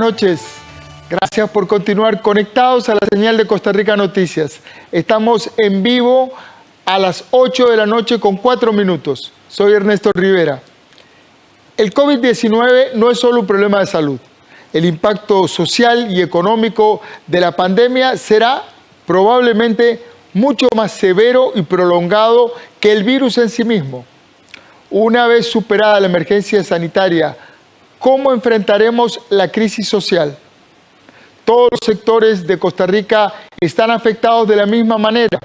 noches. Gracias por continuar conectados a la señal de Costa Rica Noticias. Estamos en vivo a las 8 de la noche con 4 minutos. Soy Ernesto Rivera. El COVID-19 no es solo un problema de salud. El impacto social y económico de la pandemia será probablemente mucho más severo y prolongado que el virus en sí mismo. Una vez superada la emergencia sanitaria, ¿cómo enfrentaremos la crisis social? Todos los sectores de Costa Rica están afectados de la misma manera.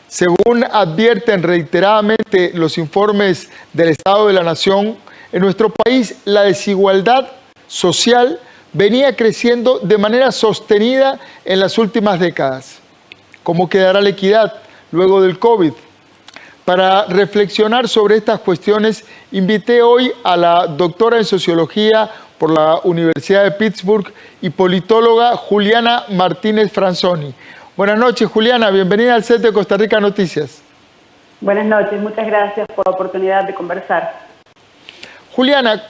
Según advierten reiteradamente los informes del Estado de la Nación, en nuestro país la desigualdad social venía creciendo de manera sostenida en las últimas décadas. ¿Cómo quedará la equidad luego del COVID? Para reflexionar sobre estas cuestiones, invité hoy a la doctora en Sociología por la Universidad de Pittsburgh y politóloga Juliana Martínez Franzoni. Buenas noches, Juliana. Bienvenida al set de Costa Rica Noticias. Buenas noches. Muchas gracias por la oportunidad de conversar. Juliana,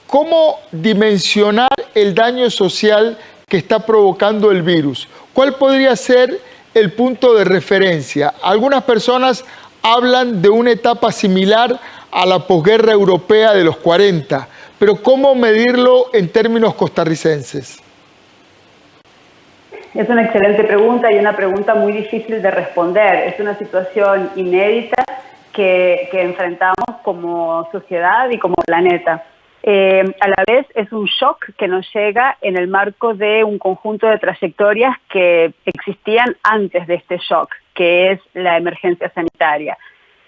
¿cómo dimensionar el daño social que está provocando el virus? ¿Cuál podría ser el punto de referencia? Algunas personas hablan de una etapa similar a la posguerra europea de los 40, pero ¿cómo medirlo en términos costarricenses? Es una excelente pregunta y una pregunta muy difícil de responder. Es una situación inédita que enfrentamos como sociedad y como planeta. A la vez es un shock que nos llega en el marco de un conjunto de trayectorias que existían antes de este shock, que es la emergencia sanitaria.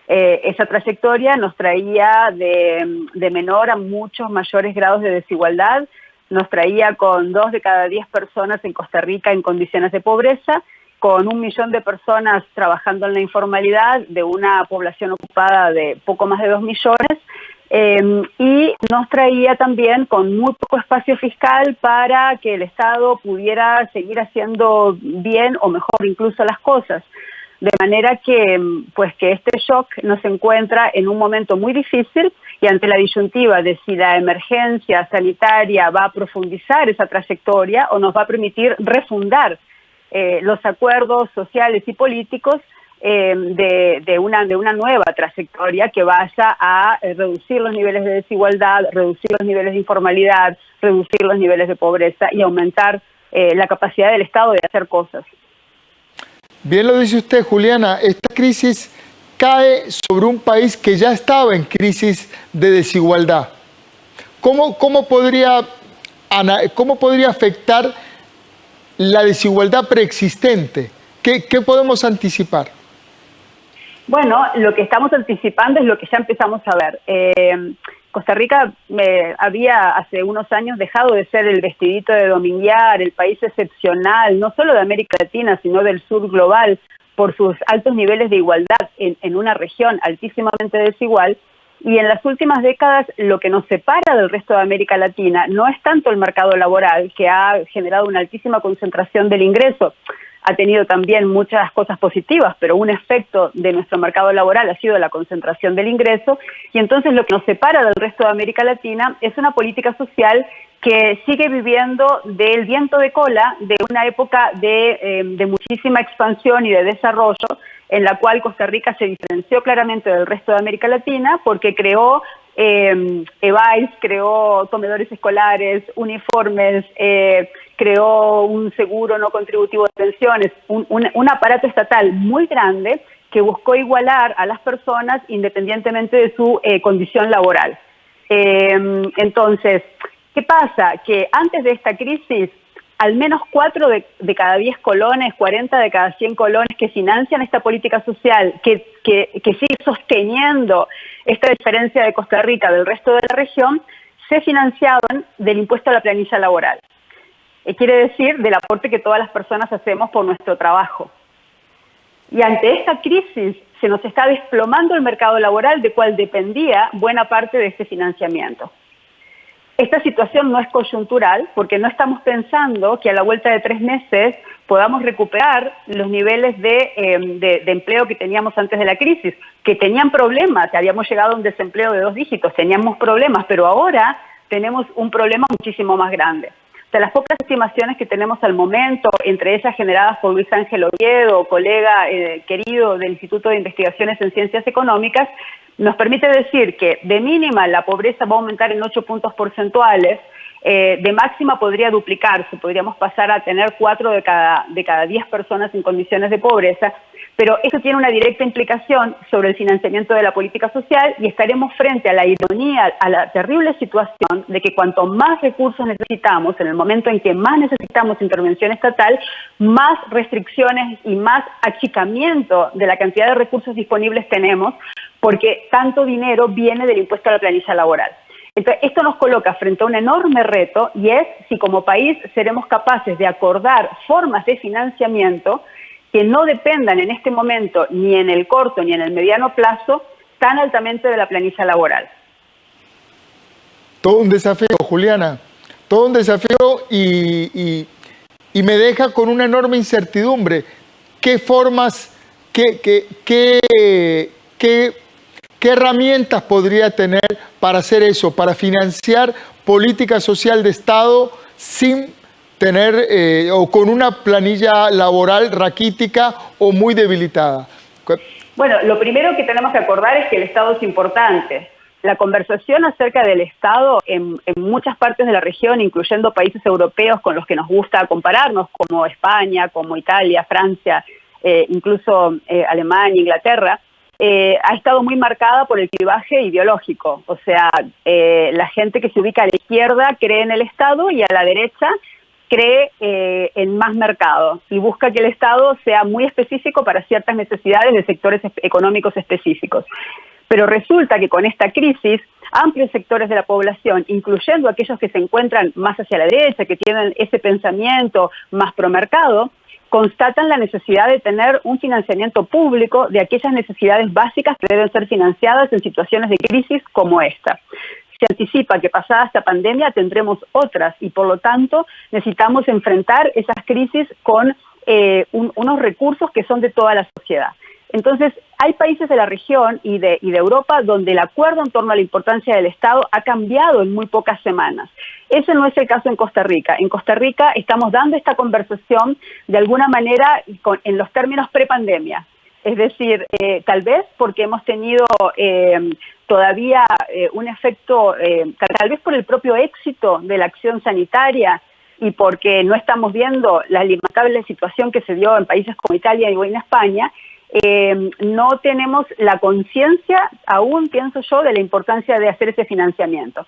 Esa trayectoria nos traía de menor a muchos mayores grados de desigualdad, nos traía con 2 de cada 10 personas en Costa Rica en condiciones de pobreza, con 1 millón de personas trabajando en la informalidad, de una población ocupada de poco más de 2 millones, y nos traía también con muy poco espacio fiscal para que el Estado pudiera seguir haciendo bien o mejor incluso las cosas. De manera que este shock nos encuentra en un momento muy difícil y ante la disyuntiva de si la emergencia sanitaria va a profundizar esa trayectoria o nos va a permitir refundar los acuerdos sociales y políticos de una nueva trayectoria que vaya a reducir los niveles de desigualdad, reducir los niveles de informalidad, reducir los niveles de pobreza y aumentar la capacidad del Estado de hacer cosas. Bien lo dice usted, Juliana, esta crisis cae sobre un país que ya estaba en crisis de desigualdad. ¿Cómo podría afectar la desigualdad preexistente? ¿Qué podemos anticipar? Bueno, lo que estamos anticipando es lo que ya empezamos a ver. Costa Rica había hace unos años dejado de ser el vestidito de dominguear, el país excepcional, no solo de América Latina, sino del sur global, por sus altos niveles de igualdad en una región altísimamente desigual. Y en las últimas décadas lo que nos separa del resto de América Latina no es tanto el mercado laboral, que ha generado una altísima concentración del ingreso. Ha tenido también muchas cosas positivas, pero un efecto de nuestro mercado laboral ha sido la concentración del ingreso, y entonces lo que nos separa del resto de América Latina es una política social que sigue viviendo del viento de cola de una época de muchísima expansión y de desarrollo, en la cual Costa Rica se diferenció claramente del resto de América Latina porque creó EVAIS, creó comedores escolares, uniformes, creó un seguro no contributivo de pensiones, un aparato estatal muy grande que buscó igualar a las personas independientemente de su condición laboral. Entonces, ¿qué pasa? Que antes de esta crisis, al menos 4 de cada 10 colones, 40 de cada 100 colones que financian esta política social, que sigue sosteniendo esta diferencia de Costa Rica del resto de la región, se financiaban del impuesto a la planilla laboral. Quiere decir del aporte que todas las personas hacemos por nuestro trabajo. Y ante esta crisis se nos está desplomando el mercado laboral de cual dependía buena parte de este financiamiento. Esta situación no es coyuntural porque no estamos pensando que a la vuelta de 3 meses podamos recuperar los niveles de empleo que teníamos antes de la crisis, que tenían problemas, habíamos llegado a un desempleo de 2 dígitos, teníamos problemas, pero ahora tenemos un problema muchísimo más grande. De las pocas estimaciones que tenemos al momento, entre ellas generadas por Luis Ángel Oviedo, colega querido del Instituto de Investigaciones en Ciencias Económicas, nos permite decir que de mínima la pobreza va a aumentar en 8 puntos porcentuales, de máxima podría duplicarse, podríamos pasar a tener 4 de cada 10 personas en condiciones de pobreza, pero eso tiene una directa implicación sobre el financiamiento de la política social y estaremos frente a la ironía, a la terrible situación de que cuanto más recursos necesitamos, en el momento en que más necesitamos intervención estatal, más restricciones y más achicamiento de la cantidad de recursos disponibles tenemos, porque tanto dinero viene del impuesto a la planilla laboral. Entonces, esto nos coloca frente a un enorme reto y es si como país seremos capaces de acordar formas de financiamiento que no dependan en este momento ni en el corto ni en el mediano plazo tan altamente de la planilla laboral. Todo un desafío, Juliana, todo un desafío y me deja con una enorme incertidumbre. ¿Qué formas, qué herramientas podría tener para hacer eso, para financiar política social de Estado sin tener o con una planilla laboral raquítica o muy debilitada? Bueno, lo primero que tenemos que acordar es que el Estado es importante. La conversación acerca del Estado en muchas partes de la región, incluyendo países europeos con los que nos gusta compararnos, como España, como Italia, Francia, incluso Alemania, Inglaterra, ha estado muy marcada por el clivaje ideológico. O sea, la gente que se ubica a la izquierda cree en el Estado y a la derecha cree en más mercado y busca que el Estado sea muy específico para ciertas necesidades de sectores económicos específicos. Pero resulta que con esta crisis, amplios sectores de la población, incluyendo aquellos que se encuentran más hacia la derecha, que tienen ese pensamiento más promercado, constatan la necesidad de tener un financiamiento público de aquellas necesidades básicas que deben ser financiadas en situaciones de crisis como esta. Se anticipa que pasada esta pandemia tendremos otras y por lo tanto necesitamos enfrentar esas crisis con unos recursos que son de toda la sociedad. Entonces, hay países de la región y de Europa donde el acuerdo en torno a la importancia del Estado ha cambiado en muy pocas semanas. Ese no es el caso en Costa Rica. En Costa Rica estamos dando esta conversación de alguna manera en los términos prepandemia. Es decir, tal vez porque hemos tenido todavía un efecto, tal vez por el propio éxito de la acción sanitaria y porque no estamos viendo la lamentable situación que se dio en países como Italia y en España, no tenemos la conciencia, aún pienso yo, de la importancia de hacer ese financiamiento.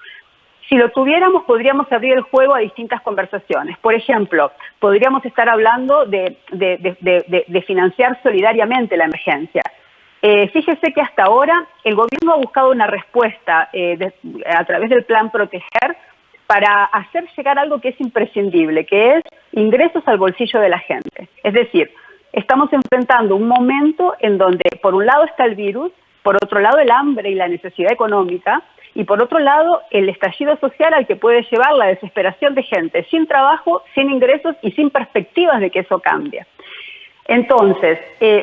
Si lo tuviéramos, podríamos abrir el juego a distintas conversaciones. Por ejemplo, podríamos estar hablando de financiar solidariamente la emergencia. Fíjese que hasta ahora el gobierno ha buscado una respuesta a través del Plan Proteger para hacer llegar algo que es imprescindible, que es ingresos al bolsillo de la gente. Es decir, estamos enfrentando un momento en donde por un lado está el virus, por otro lado el hambre y la necesidad económica, y por otro lado el estallido social al que puede llevar la desesperación de gente sin trabajo, sin ingresos y sin perspectivas de que eso cambie. Entonces,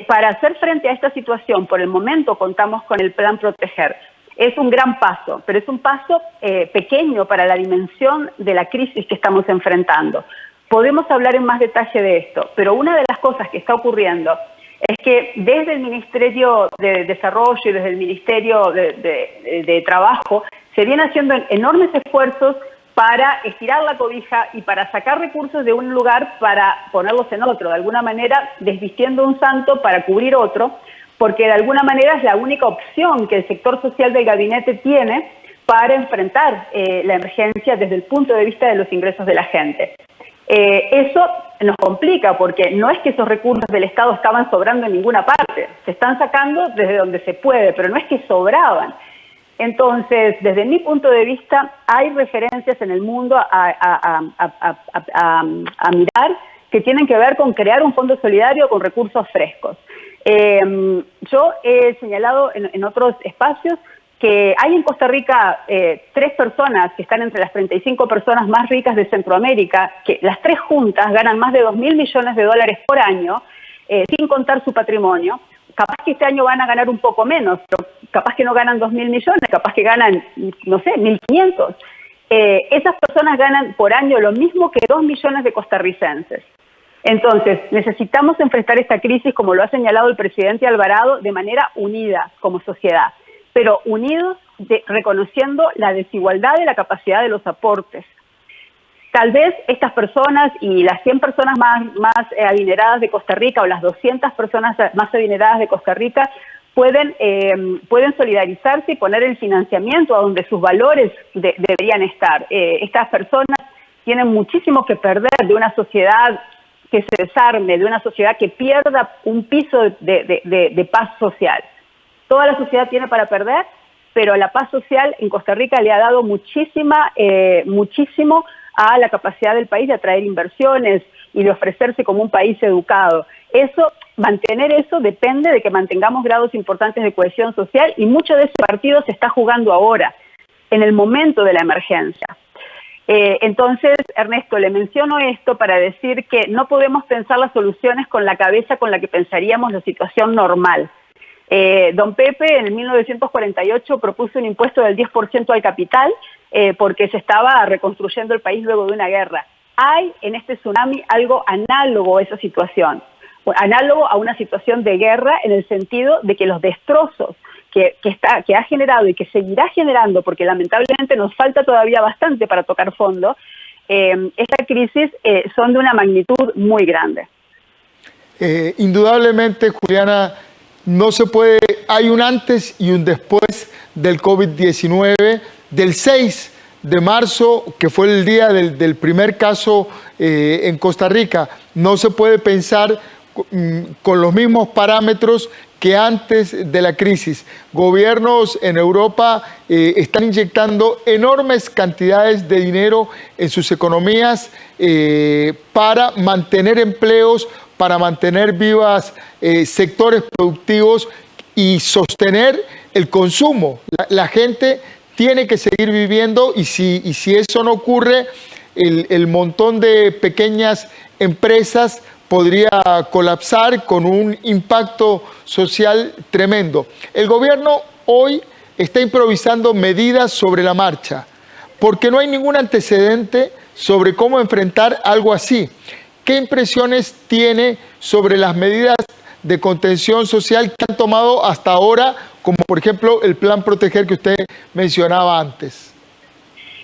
para hacer frente a esta situación, por el momento contamos con el Plan Proteger. Es un gran paso, pero es un paso pequeño para la dimensión de la crisis que estamos enfrentando. Podemos hablar en más detalle de esto, pero una de las cosas que está ocurriendo es que desde el Ministerio de Desarrollo y desde el Ministerio de Trabajo se vienen haciendo enormes esfuerzos para estirar la cobija y para sacar recursos de un lugar para ponerlos en otro, de alguna manera desvistiendo un santo para cubrir otro, porque de alguna manera es la única opción que el sector social del gabinete tiene para enfrentar la emergencia desde el punto de vista de los ingresos de la gente. Eso nos complica porque no es que esos recursos del Estado estaban sobrando en ninguna parte, se están sacando desde donde se puede, pero no es que sobraban. Entonces, desde mi punto de vista, hay referencias en el mundo a mirar que tienen que ver con crear un fondo solidario con recursos frescos. Yo he señalado en otros espacios que hay en Costa Rica 3 personas que están entre las 35 personas más ricas de Centroamérica, que las 3 juntas ganan más de 2.000 millones de dólares por año, sin contar su patrimonio. Capaz que este año van a ganar un poco menos, pero capaz que no ganan 2.000 millones, capaz que ganan, no sé, 1.500. esas personas ganan por año lo mismo que 2 millones de costarricenses. Entonces, necesitamos enfrentar esta crisis, como lo ha señalado el presidente Alvarado, de manera unida como sociedad, pero unidos reconociendo la desigualdad de la capacidad de los aportes. Tal vez estas personas y las 100 personas más adineradas de Costa Rica o las 200 personas más adineradas de Costa Rica pueden solidarizarse y poner el financiamiento a donde sus valores deberían estar. Estas personas tienen muchísimo que perder de una sociedad que se desarme, de una sociedad que pierda un piso de paz social. Toda la sociedad tiene para perder, pero la paz social en Costa Rica le ha dado muchísimo a la capacidad del país de atraer inversiones y de ofrecerse como un país educado. Mantener eso depende de que mantengamos grados importantes de cohesión social, y mucho de ese partido se está jugando ahora, en el momento de la emergencia. Entonces, Ernesto, le menciono esto para decir que no podemos pensar las soluciones con la cabeza con la que pensaríamos la situación normal. Don Pepe en 1948 propuso un impuesto del 10% al capital porque se estaba reconstruyendo el país luego de una guerra. Hay en este tsunami algo análogo a esa situación, análogo a una situación de guerra, en el sentido de que los destrozos que ha generado y que seguirá generando, porque lamentablemente nos falta todavía bastante para tocar fondo, esta crisis son de una magnitud muy grande. Indudablemente, Juliana, no se puede, hay un antes y un después del COVID-19, del 6 de marzo, que fue el día del primer caso en Costa Rica. No se puede pensar con los mismos parámetros que antes de la crisis. Gobiernos en Europa están inyectando enormes cantidades de dinero en sus economías para mantener empleos, para mantener vivas sectores productivos y sostener el consumo. La gente tiene que seguir viviendo, y si eso no ocurre, el montón de pequeñas empresas podría colapsar con un impacto social tremendo. El gobierno hoy está improvisando medidas sobre la marcha, porque no hay ningún antecedente sobre cómo enfrentar algo así. ¿Qué impresiones tiene sobre las medidas de contención social que han tomado hasta ahora, como por ejemplo el Plan Proteger que usted mencionaba antes?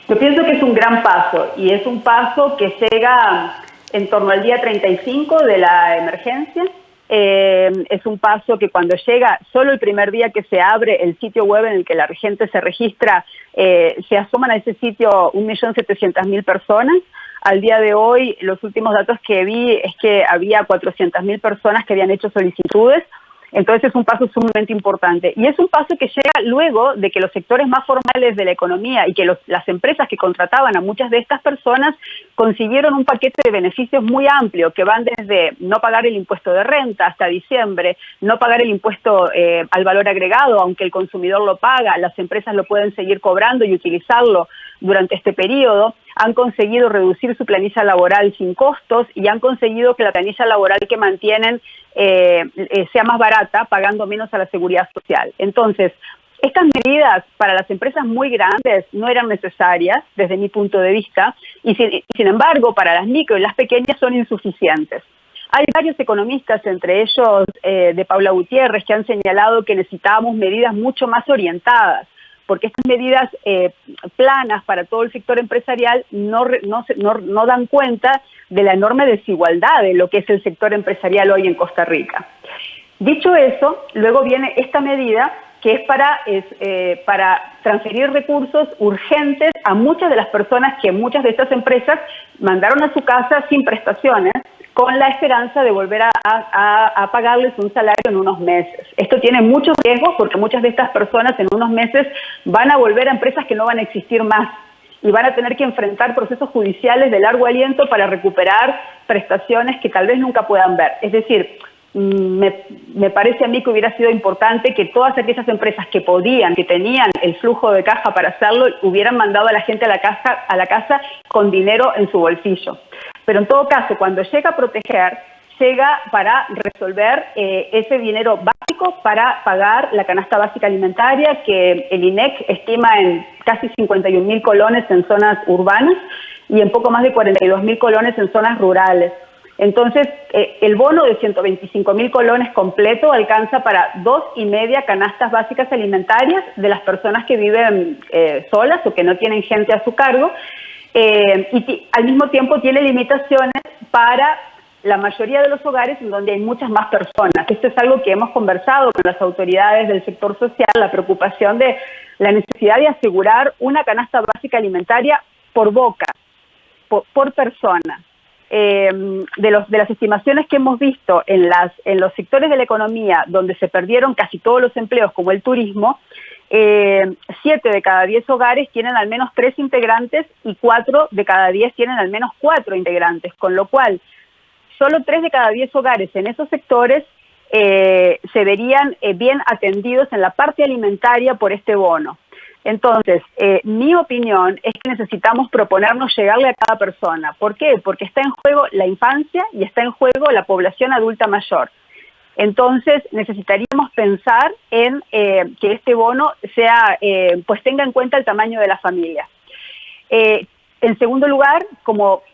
Yo pienso que es un gran paso, y es un paso que llega en torno al día 35 de la emergencia. Es un paso que cuando llega, solo el primer día que se abre el sitio web en el que la gente se registra, se asoman a ese sitio 1.700.000 personas. Al día de hoy, los últimos datos que vi es que había 400.000 personas que habían hecho solicitudes. Entonces es un paso sumamente importante, y es un paso que llega luego de que los sectores más formales de la economía y que las empresas que contrataban a muchas de estas personas consiguieron un paquete de beneficios muy amplio, que van desde no pagar el impuesto de renta hasta diciembre, no pagar el impuesto al valor agregado, aunque el consumidor lo paga, las empresas lo pueden seguir cobrando y utilizarlo durante este periodo. Han conseguido reducir su planilla laboral sin costos, y han conseguido que la planilla laboral que mantienen sea más barata, pagando menos a la seguridad social. Entonces, estas medidas para las empresas muy grandes no eran necesarias desde mi punto de vista, y sin embargo para las micro y las pequeñas son insuficientes. Hay varios economistas, entre ellos de Paula Gutiérrez, que han señalado que necesitábamos medidas mucho más orientadas, porque estas medidas planas para todo el sector empresarial no dan cuenta de la enorme desigualdad de lo que es el sector empresarial hoy en Costa Rica. Dicho eso, luego viene esta medida que es para transferir recursos urgentes a muchas de las personas que muchas de estas empresas mandaron a su casa sin prestaciones, con la esperanza de volver a pagarles un salario en unos meses. Esto tiene muchos riesgos, porque muchas de estas personas en unos meses van a volver a empresas que no van a existir más, y van a tener que enfrentar procesos judiciales de largo aliento para recuperar prestaciones que tal vez nunca puedan ver. Es decir, me parece a mí que hubiera sido importante que todas aquellas empresas que podían, que tenían el flujo de caja para hacerlo, hubieran mandado a la gente a la casa con dinero en su bolsillo. Pero en todo caso, cuando llega a Proteger, llega para resolver ese dinero básico básico para pagar la canasta básica alimentaria que el INEC estima en casi 51.000 colones en zonas urbanas y en poco más de 42.000 colones en zonas rurales. Entonces, el bono de 125.000 colones completo alcanza para 2,5 canastas básicas alimentarias de las personas que viven solas o que no tienen gente a su cargo, y al mismo tiempo tiene limitaciones para la mayoría de los hogares en donde hay muchas más personas. Esto es algo que hemos conversado con las autoridades del sector social, la preocupación de la necesidad de asegurar una canasta básica alimentaria por boca, por persona. De las estimaciones que hemos visto en los sectores de la economía donde se perdieron casi todos los empleos, como el turismo, 7 de cada 10 hogares tienen al menos 3 integrantes y 4 de cada 10 tienen al menos 4 integrantes, con lo cual solo 3 de cada 10 hogares en esos sectores se verían bien atendidos en la parte alimentaria por este bono. Entonces, mi opinión es que necesitamos proponernos llegarle a cada persona. ¿Por qué? Porque está en juego la infancia y está en juego la población adulta mayor. Entonces, necesitaríamos pensar en que este bono sea, pues tenga en cuenta el tamaño de la familia. En segundo lugar, como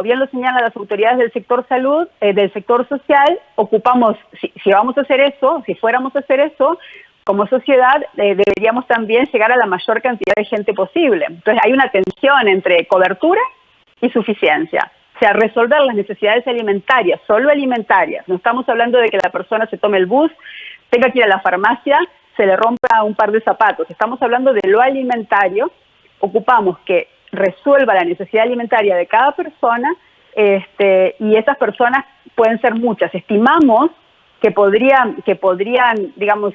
bien lo señalan las autoridades del sector salud, del sector social, ocupamos, si vamos a hacer eso, si fuéramos a hacer eso, como sociedad deberíamos también llegar a la mayor cantidad de gente posible. Entonces hay una tensión entre cobertura y suficiencia. O sea, resolver las necesidades alimentarias, solo alimentarias. No estamos hablando de que la persona se tome el bus, tenga que ir a la farmacia, se le rompa un par de zapatos. Estamos hablando de lo alimentario. Ocupamos que resuelva la necesidad alimentaria de cada persona, y esas personas pueden ser muchas. Estimamos que podrían, digamos,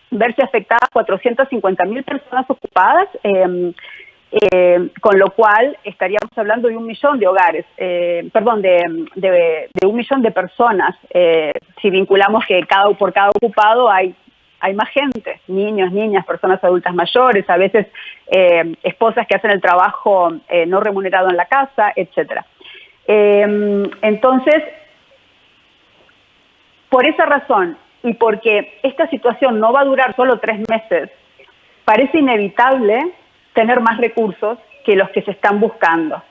verse afectadas 450.000 personas ocupadas, con lo cual estaríamos hablando de 1 millón de hogares, de 1 millón de personas, si vinculamos que por cada ocupado hay más gente, niños, niñas, personas adultas mayores, a veces esposas que hacen el trabajo no remunerado en la casa, etcétera. Entonces, por esa razón y porque esta situación no va a durar solo 3 meses, parece inevitable tener más recursos que los que se están buscando.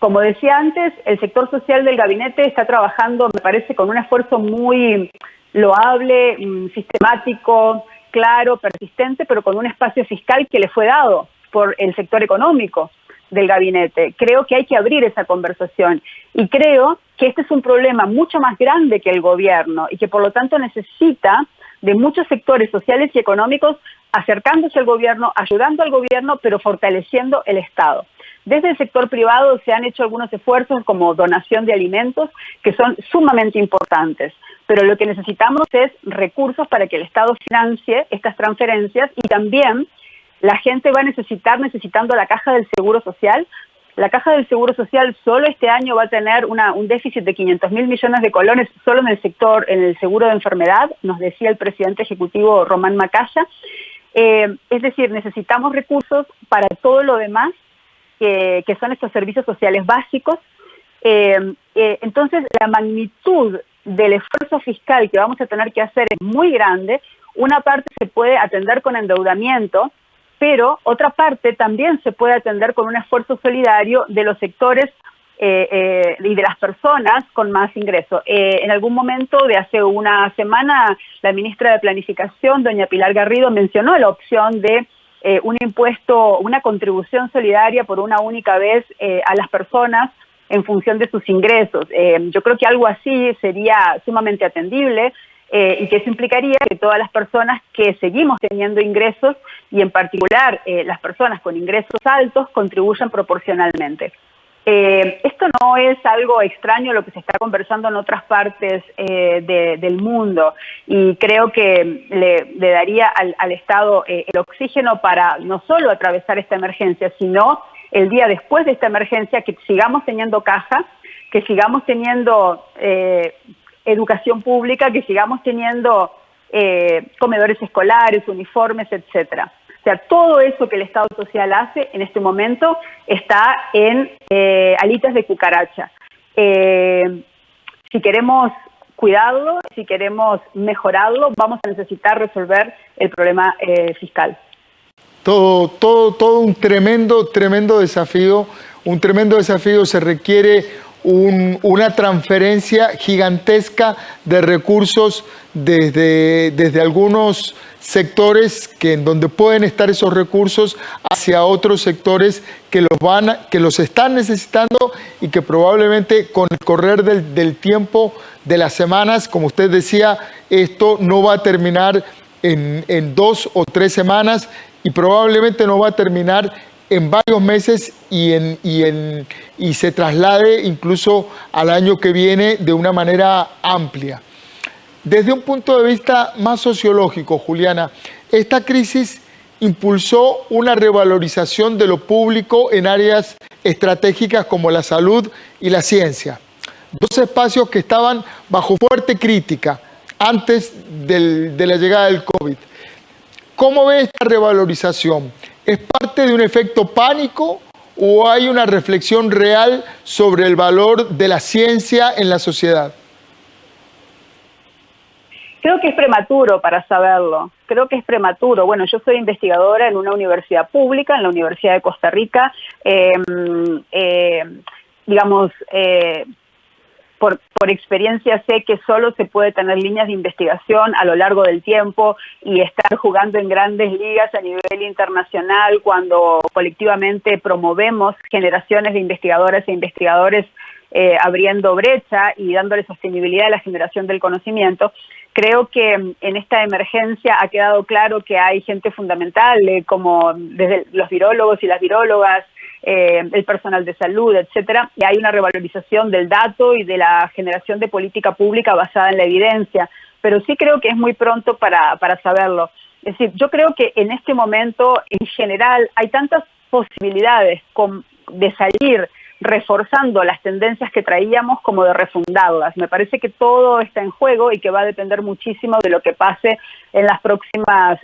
Como decía antes, el sector social del gabinete está trabajando, me parece, con un esfuerzo muy loable, sistemático, claro, persistente, pero con un espacio fiscal que le fue dado por el sector económico del gabinete. Creo que hay que abrir esa conversación y creo que este es un problema mucho más grande que el gobierno y que por lo tanto necesita de muchos sectores sociales y económicos acercándose al gobierno, ayudando al gobierno, pero fortaleciendo el Estado. Desde el sector privado se han hecho algunos esfuerzos como donación de alimentos que son sumamente importantes, pero lo que necesitamos es recursos para que el Estado financie estas transferencias y también la gente va a necesitando la caja del Seguro Social. La caja del Seguro Social solo este año va a tener un déficit de 500.000 millones de colones solo en el seguro de enfermedad, nos decía el presidente ejecutivo Román Macaya. Es decir, necesitamos recursos para todo lo demás, que son estos servicios sociales básicos. Entonces, la magnitud del esfuerzo fiscal que vamos a tener que hacer es muy grande. Una parte se puede atender con endeudamiento, pero otra parte también se puede atender con un esfuerzo solidario de los sectores y de las personas con más ingresos. En algún momento de hace una semana, la ministra de Planificación, doña Pilar Garrido, mencionó la opción de un impuesto, una contribución solidaria por una única vez a las personas en función de sus ingresos. Yo creo que algo así sería sumamente atendible. Y que eso implicaría que todas las personas que seguimos teniendo ingresos, y en particular las personas con ingresos altos, contribuyan proporcionalmente. Esto no es algo extraño lo que se está conversando en otras partes del mundo, y creo que le daría al Estado el oxígeno para no solo atravesar esta emergencia, sino el día después de esta emergencia, que sigamos teniendo caja, que sigamos teniendo educación pública, que sigamos teniendo comedores escolares, uniformes, etcétera. O sea, todo eso que el Estado social hace en este momento está en alitas de cucaracha. Si queremos cuidarlo, si queremos mejorarlo, vamos a necesitar resolver el problema fiscal. Todo un tremendo desafío. Un tremendo desafío. Se requiere una transferencia gigantesca de recursos desde algunos sectores en donde pueden estar esos recursos hacia otros sectores que los están necesitando y que probablemente con el correr del tiempo, de las semanas, como usted decía, esto no va a terminar en 2 o 3 semanas y probablemente no va a terminar en varios meses y se traslade incluso al año que viene de una manera amplia. Desde un punto de vista más sociológico, Juliana, esta crisis impulsó una revalorización de lo público en áreas estratégicas como la salud y la ciencia. Dos espacios que estaban bajo fuerte crítica antes de la llegada del COVID. ¿Cómo ve esta revalorización? ¿Es parte de un efecto pánico o hay una reflexión real sobre el valor de la ciencia en la sociedad? Creo que es prematuro para saberlo. Creo que es prematuro. Bueno, yo soy investigadora en una universidad pública, en la Universidad de Costa Rica. Por experiencia sé que solo se puede tener líneas de investigación a lo largo del tiempo y estar jugando en grandes ligas a nivel internacional cuando colectivamente promovemos generaciones de investigadoras e investigadores abriendo brecha y dándole sostenibilidad a la generación del conocimiento. Creo que en esta emergencia ha quedado claro que hay gente fundamental, como desde los virólogos y las virólogas, el personal de salud, etcétera, y hay una revalorización del dato y de la generación de política pública basada en la evidencia, pero sí creo que es muy pronto para saberlo. Es decir, yo creo que en este momento, en general, hay tantas posibilidades de salir reforzando las tendencias que traíamos como de refundarlas. Me parece que todo está en juego y que va a depender muchísimo de lo que pase en las próximas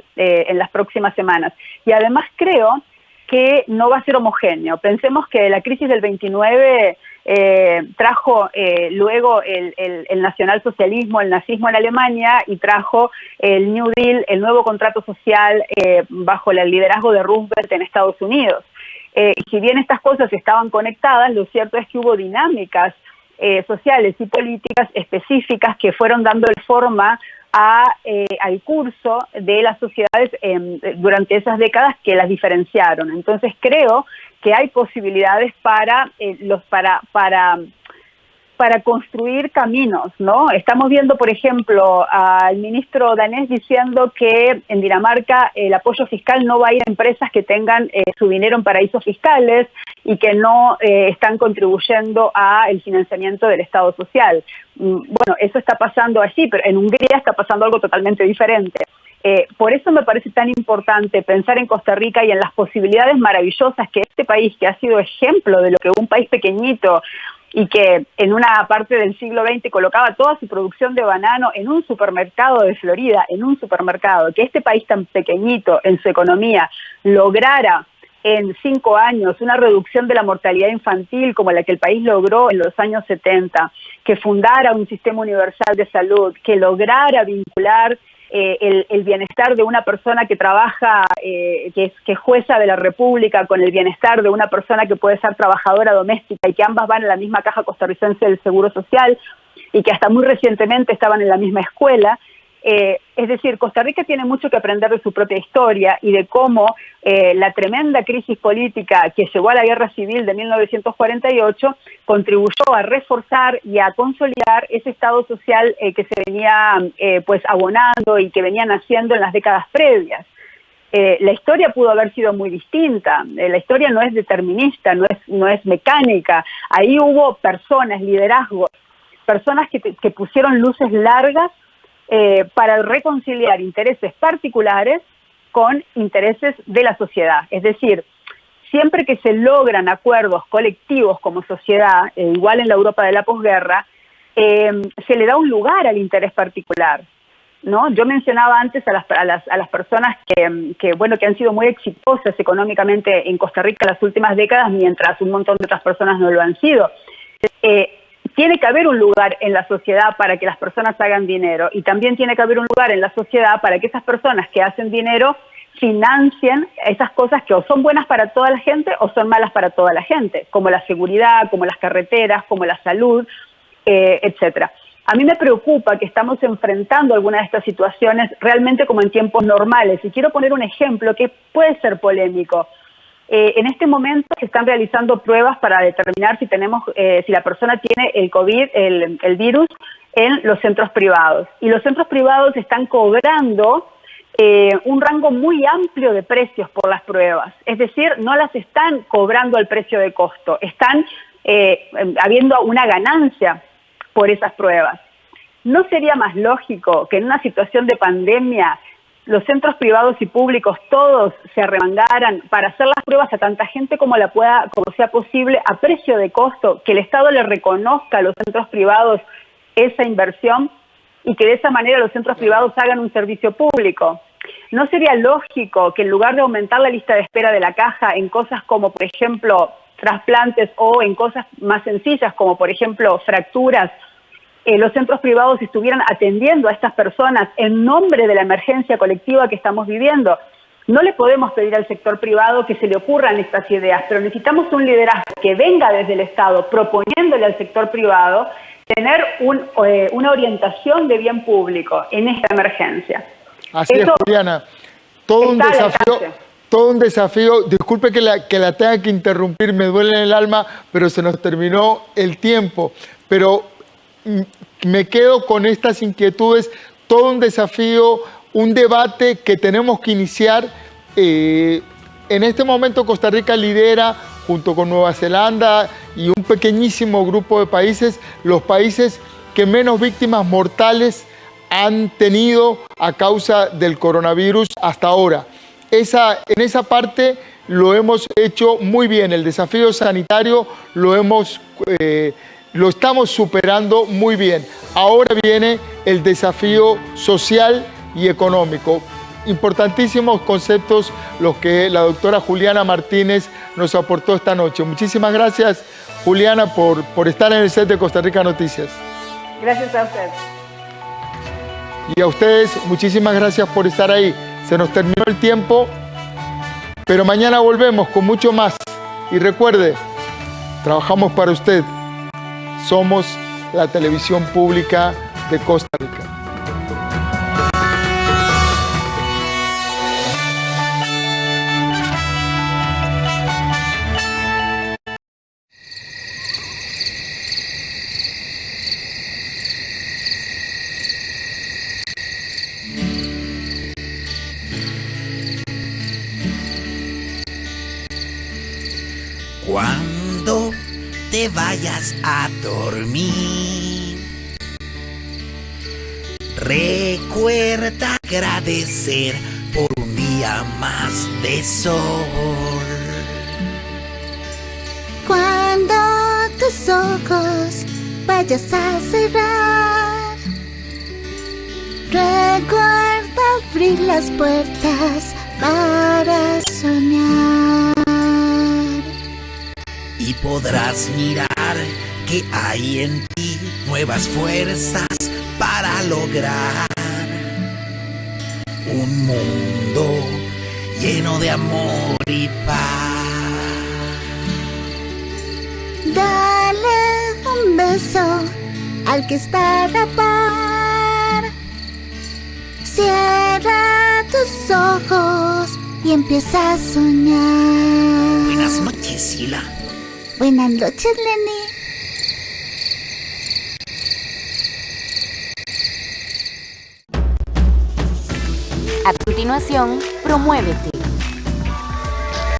semanas. Y además creo que no va a ser homogéneo. Pensemos que la crisis del 29 trajo luego el nacionalsocialismo, el nazismo en Alemania y trajo el New Deal, el nuevo contrato social bajo el liderazgo de Roosevelt en Estados Unidos. Y si bien estas cosas estaban conectadas, lo cierto es que hubo dinámicas sociales y políticas específicas que fueron dando forma al curso de las sociedades durante esas décadas que las diferenciaron. Entonces creo que hay posibilidades para construir caminos, ¿no? Estamos viendo, por ejemplo, al ministro danés diciendo que en Dinamarca el apoyo fiscal no va a ir a empresas que tengan su dinero en paraísos fiscales y que no están contribuyendo al financiamiento del Estado social. Bueno, eso está pasando así, pero en Hungría está pasando algo totalmente diferente. Por eso me parece tan importante pensar en Costa Rica y en las posibilidades maravillosas que este país, que ha sido ejemplo de lo que un país pequeñito y que en una parte del siglo XX colocaba toda su producción de banano en un supermercado de Florida, que este país tan pequeñito en su economía lograra en 5 años una reducción de la mortalidad infantil como la que el país logró en los años 70, que fundara un sistema universal de salud, que lograra vincular el bienestar de una persona que trabaja, que es jueza de la República, con el bienestar de una persona que puede ser trabajadora doméstica y que ambas van en la misma caja costarricense del Seguro Social y que hasta muy recientemente estaban en la misma escuela. Es decir, Costa Rica tiene mucho que aprender de su propia historia y de cómo la tremenda crisis política que llevó a la Guerra Civil de 1948 contribuyó a reforzar y a consolidar ese Estado social que se venía abonando y que venía naciendo en las décadas previas. La historia pudo haber sido muy distinta. La historia no es determinista, no es mecánica. Ahí hubo personas, liderazgos, personas que pusieron luces largas para reconciliar intereses particulares con intereses de la sociedad. Es decir, siempre que se logran acuerdos colectivos como sociedad, igual en la Europa de la posguerra, se le da un lugar al interés particular, ¿no? Yo mencionaba antes a las personas que han sido muy exitosas económicamente en Costa Rica en las últimas décadas, mientras un montón de otras personas no lo han sido. tiene que haber un lugar en la sociedad para que las personas hagan dinero y también tiene que haber un lugar en la sociedad para que esas personas que hacen dinero financien esas cosas que o son buenas para toda la gente o son malas para toda la gente, como la seguridad, como las carreteras, como la salud, etcétera. A mí me preocupa que estamos enfrentando algunas de estas situaciones realmente como en tiempos normales. Y quiero poner un ejemplo que puede ser polémico. En este momento se están realizando pruebas para determinar si la persona tiene el COVID, el virus, en los centros privados. Y los centros privados están cobrando un rango muy amplio de precios por las pruebas. Es decir, no las están cobrando al precio de costo, están habiendo una ganancia por esas pruebas. ¿No sería más lógico que en una situación de pandemia los centros privados y públicos todos se arremangaran para hacer las pruebas a tanta gente como sea posible a precio de costo, que el Estado le reconozca a los centros privados esa inversión y que de esa manera los centros privados hagan un servicio público? ¿No sería lógico que en lugar de aumentar la lista de espera de la caja en cosas como, por ejemplo, trasplantes o en cosas más sencillas como, por ejemplo, fracturas, los centros privados estuvieran atendiendo a estas personas en nombre de la emergencia colectiva que estamos viviendo? No le podemos pedir al sector privado que se le ocurran estas ideas, pero necesitamos un liderazgo que venga desde el Estado proponiéndole al sector privado tener una orientación de bien público en esta emergencia. Así es, Juliana. Todo un desafío. Disculpe que la tenga que interrumpir, me duele en el alma, pero se nos terminó el tiempo. Pero me quedo con estas inquietudes, todo un desafío, un debate que tenemos que iniciar. En este momento Costa Rica lidera, junto con Nueva Zelanda y un pequeñísimo grupo de países, los países que menos víctimas mortales han tenido a causa del coronavirus hasta ahora. En esa parte lo hemos hecho muy bien. El desafío sanitario lo estamos superando muy bien. Ahora viene el desafío social y económico. Importantísimos conceptos los que la doctora Juliana Martínez nos aportó esta noche. Muchísimas gracias, Juliana, por estar en el set de Costa Rica Noticias. Gracias a usted. Y a ustedes, muchísimas gracias por estar ahí. Se nos terminó el tiempo, pero mañana volvemos con mucho más. Y recuerde, trabajamos para usted. Somos la televisión pública de Costa Rica. Cuando te vayas a dormir, recuerda agradecer por un día más de sol. Cuando tus ojos vayas a cerrar, recuerda abrir las puertas para soñar. Y podrás mirar que hay en ti nuevas fuerzas para lograr un mundo lleno de amor y paz. Dale un beso al que está a la par. Cierra tus ojos y empieza a soñar. Buenas noches, Sila. Buenas noches, Lenny. A continuación, Promuévete.